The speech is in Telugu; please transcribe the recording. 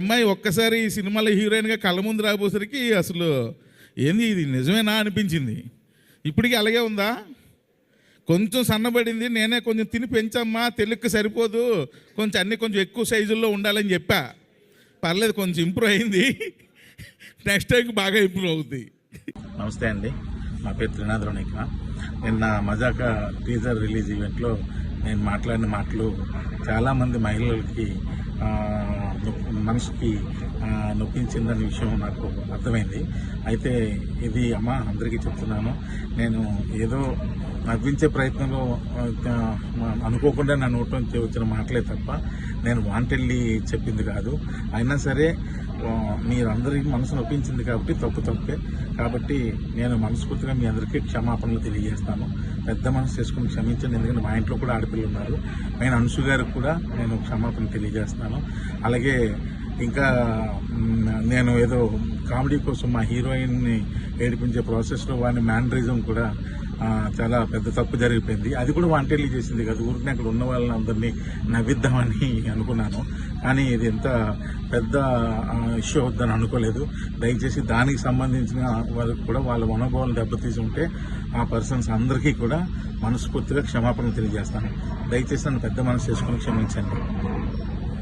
అమ్మాయి ఒక్కసారి ఈ సినిమాలో హీరోయిన్గా కళ్ళ ముందు రాబోసరికి అసలు ఏంది ఇది నిజమేనా అనిపించింది. ఇప్పటికీ అలాగే ఉందా? కొంచెం సన్నబడింది, నేనే కొంచెం తిని పెంచమ్మా, తెలుగుకి సరిపోదు, కొంచెం అన్నీ కొంచెం ఎక్కువ సైజుల్లో ఉండాలని చెప్పా. పర్లేదు, కొంచెం ఇంప్రూవ్ అయింది. నెక్స్ట్ టైంకి బాగా ఇంప్రూవ్ అవుతుంది. నమస్తే అండి, నా పేరు త్రినాథ్ రోనిక. నిన్న మజాక టీజర్ రిలీజ్ ఈవెంట్లో నేను మాట్లాడిన మాటలు చాలామంది మహిళలకి మనసుకి నొప్పించిందనే విషయం నాకు అర్థమైంది. అయితే ఇది అందరికీ చెప్తున్నాను, నేను ఏదో నవ్వించే ప్రయత్నంలో అనుకోకుండా నా నోటి నుంచి వచ్చిన మాటలే తప్ప నేను వాంటెళ్ళి చెప్పింది కాదు. అయినా సరే మీరందరికీ మనసు నొప్పించింది కాబట్టి తప్పే. కాబట్టి నేను మనస్ఫూర్తిగా మీ అందరికీ క్షమాపణలు తెలియజేస్తాను. పెద్ద మనసు చేసుకుని క్షమించండి, ఎందుకంటే మా ఇంట్లో కూడా ఆడపిల్లలు ఉన్నారు. నేను అంశు గారికి కూడా నేను క్షమాపణ తెలియజేస్తాను. అలాగే ఇంకా నేను ఏదో కామెడీ కోసం మా హీరోయిన్ని ఏడిపించే ప్రాసెస్లో వాడిని మ్యానరిజం కూడా చాలా పెద్ద తప్పు జరిగిపోయింది. అది కూడా వాంటెళ్ళి చేసింది కాదు, ఊరికి అక్కడ ఉన్న వాళ్ళందరినీ నవ్విద్దామని అనుకున్నాను. కానీ ఇది ఎంత పెద్ద ఇష్యూ అవుద్దని అనుకోలేదు. దయచేసి దానికి సంబంధించిన వాళ్ళకి కూడా వాళ్ళ మనోభావాలు దెబ్బతీసి ఉంటే ఆ పర్సన్స్ అందరికీ కూడా మనస్ఫూర్తిగా క్షమాపణలు తెలియజేస్తాను. దయచేసి నన్ను పెద్ద మనసు చేసుకుని క్షమించండి.